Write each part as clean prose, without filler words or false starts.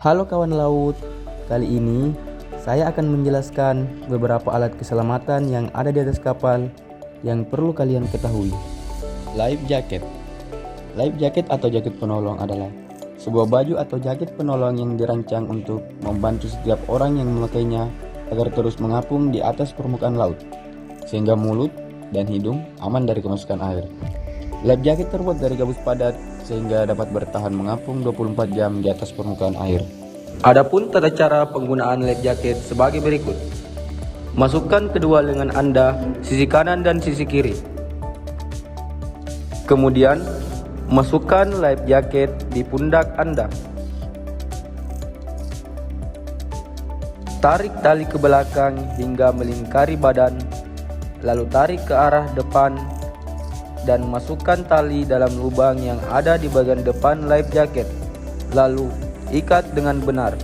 Halo kawan laut, kali ini saya akan menjelaskan beberapa alat keselamatan yang ada di atas kapal yang perlu kalian ketahui. Life jacket. Life jacket atau jaket penolong adalah sebuah baju atau jaket penolong yang dirancang untuk membantu setiap orang yang memakainya agar terus mengapung di atas permukaan laut, sehingga mulut dan hidung aman dari kemasukan air. Life jacket terbuat dari gabus padat sehingga dapat bertahan mengapung 24 jam di atas permukaan air. Adapun tata cara penggunaan life jacket sebagai berikut. Masukkan kedua lengan Anda sisi kanan dan sisi kiri. Kemudian, masukkan life jacket di pundak Anda. Tarik tali ke belakang hingga melingkari badan, lalu tarik ke arah depan dan masukkan tali dalam lubang yang ada di bagian depan life jacket, lalu ikat dengan benar.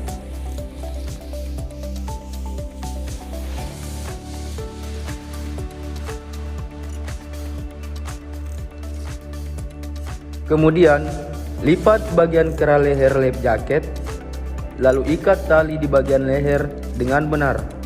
Kemudian, lipat bagian kera leher life jacket, lalu ikat tali di bagian leher dengan benar.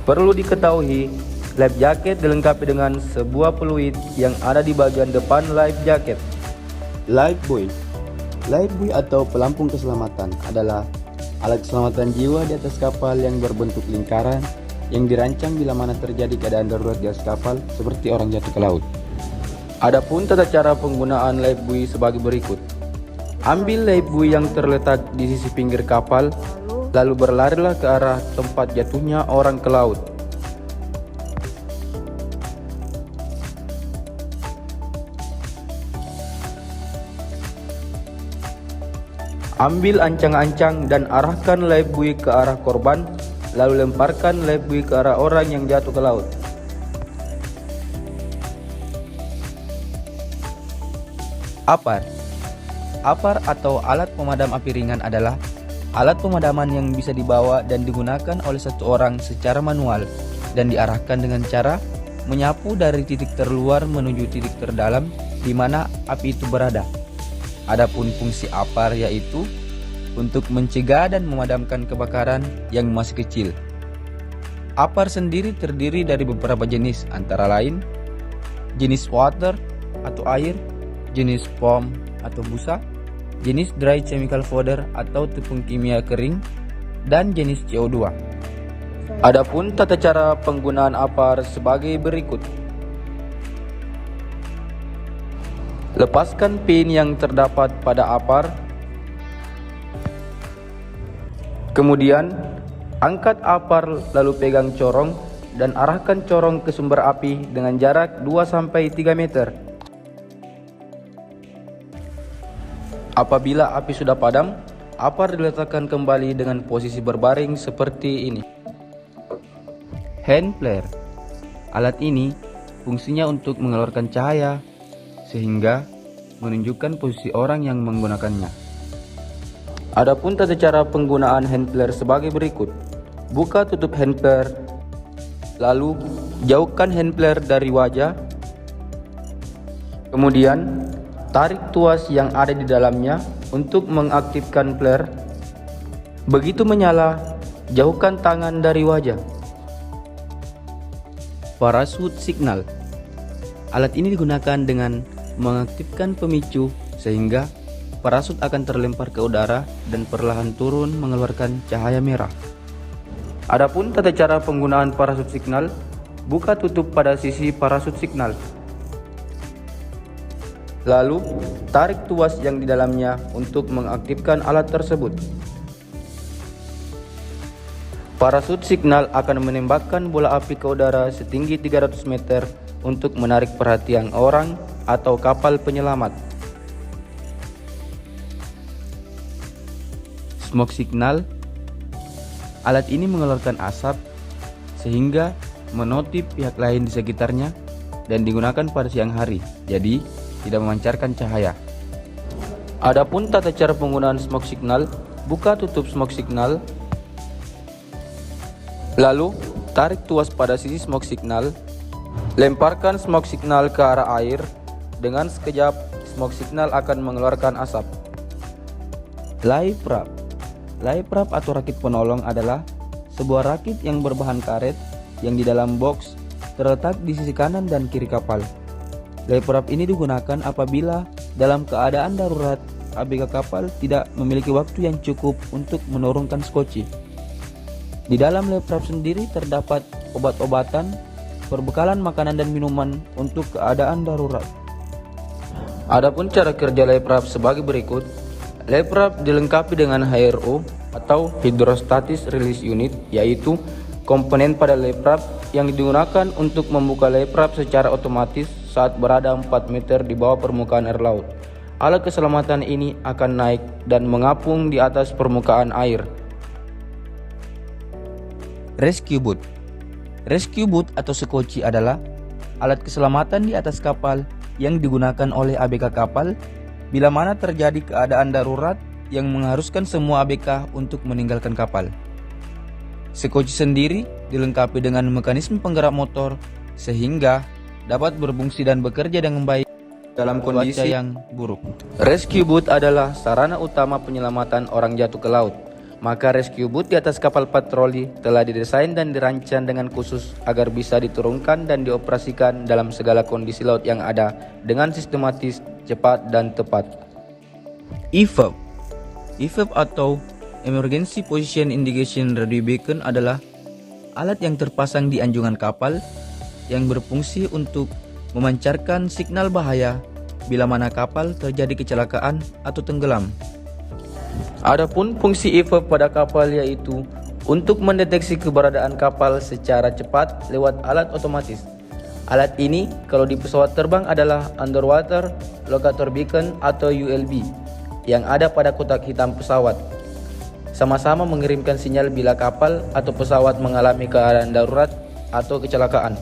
Perlu diketahui, life jacket dilengkapi dengan sebuah peluit yang ada di bagian depan life jacket. Life buoy. Life buoy atau pelampung keselamatan adalah alat keselamatan jiwa di atas kapal yang berbentuk lingkaran yang dirancang bila mana terjadi keadaan darurat di atas kapal seperti orang jatuh ke laut. Adapun tata cara penggunaan life buoy sebagai berikut. Ambil life buoy yang terletak di sisi pinggir kapal, lalu berlarilah ke arah tempat jatuhnya orang ke laut. Ambil ancang-ancang dan arahkan life buoy ke arah korban, lalu lemparkan life buoy ke arah orang yang jatuh ke laut. APAR. APAR atau alat pemadam api ringan adalah alat pemadaman yang bisa dibawa dan digunakan oleh satu orang secara manual dan diarahkan dengan cara menyapu dari titik terluar menuju titik terdalam di mana api itu berada. Adapun fungsi APAR yaitu untuk mencegah dan memadamkan kebakaran yang masih kecil. APAR sendiri terdiri dari beberapa jenis, antara lain jenis water atau air, jenis foam atau busa, jenis dry chemical powder atau tepung kimia kering, dan jenis CO2. Adapun tata cara penggunaan APAR sebagai berikut. Lepaskan pin yang terdapat pada APAR. Kemudian, angkat APAR lalu pegang corong dan arahkan corong ke sumber api dengan jarak 2-3 meter. Apabila api sudah padam, APAR diletakkan kembali dengan posisi berbaring seperti ini. Hand flare. Alat ini fungsinya untuk mengeluarkan cahaya sehingga menunjukkan posisi orang yang menggunakannya. Adapun tata cara penggunaan hand flare sebagai berikut. Buka tutup hand flare, lalu jauhkan hand flare dari wajah. Kemudian tarik tuas yang ada di dalamnya untuk mengaktifkan flare. Begitu menyala, jauhkan tangan dari wajah. Parachute signal. Alat ini digunakan dengan mengaktifkan pemicu sehingga parasut akan terlempar ke udara dan perlahan turun mengeluarkan cahaya merah. Adapun tata cara penggunaan parachute signal, buka tutup pada sisi parachute signal. Lalu, tarik tuas yang di dalamnya untuk mengaktifkan alat tersebut. Parachute signal akan menembakkan bola api ke udara setinggi 300 meter untuk menarik perhatian orang atau kapal penyelamat. Smoke signal. Alat ini mengeluarkan asap sehingga menotif pihak lain di sekitarnya dan digunakan pada siang hari, jadi tidak memancarkan cahaya. Adapun tata cara penggunaan smoke signal, buka tutup smoke signal. Lalu, tarik tuas pada sisi smoke signal, lemparkan smoke signal ke arah air, dengan sekejap smoke signal akan mengeluarkan asap. Live wrap. Live wrap atau rakit penolong adalah sebuah rakit yang berbahan karet yang di dalam box terletak di sisi kanan dan kiri kapal. Live wrap ini digunakan apabila dalam keadaan darurat ABK kapal tidak memiliki waktu yang cukup untuk menurunkan skoci. Di dalam live wrap sendiri terdapat obat-obatan, perbekalan makanan dan minuman untuk keadaan darurat. Adapun cara kerja live wrap sebagai berikut. Live wrap dilengkapi dengan HRO atau Hydrostatic Release Unit, yaitu komponen pada live wrap yang digunakan untuk membuka live wrap secara otomatis saat berada 4 meter di bawah permukaan air laut. Alat keselamatan ini akan naik dan mengapung di atas permukaan air. Rescue boot. Rescue boot atau sekoci adalah alat keselamatan di atas kapal yang digunakan oleh ABK kapal bila mana terjadi keadaan darurat yang mengharuskan semua ABK untuk meninggalkan kapal. Sekoci sendiri dilengkapi dengan mekanisme penggerak motor sehingga dapat berfungsi dan bekerja dengan baik dalam kondisi yang buruk. Rescue boot adalah sarana utama penyelamatan orang jatuh ke laut. Maka rescue boot di atas kapal patroli telah didesain dan dirancang dengan khusus agar bisa diturunkan dan dioperasikan dalam segala kondisi laut yang ada dengan sistematis, cepat, dan tepat. EVAP. EVAP atau Emergency Position Indication Radio Beacon adalah alat yang terpasang di anjungan kapal yang berfungsi untuk memancarkan signal bahaya bila mana kapal terjadi kecelakaan atau tenggelam. Adapun fungsi EVAP pada kapal yaitu untuk mendeteksi keberadaan kapal secara cepat lewat alat otomatis. Alat ini kalau di pesawat terbang adalah Underwater Locator Beacon atau ULB yang ada pada kotak hitam pesawat. Sama-sama mengirimkan sinyal bila kapal atau pesawat mengalami keadaan darurat atau kecelakaan.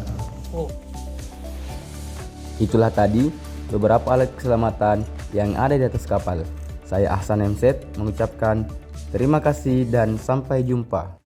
Itulah tadi beberapa alat keselamatan yang ada di atas kapal. Saya Ahsan MZ mengucapkan terima kasih dan sampai jumpa.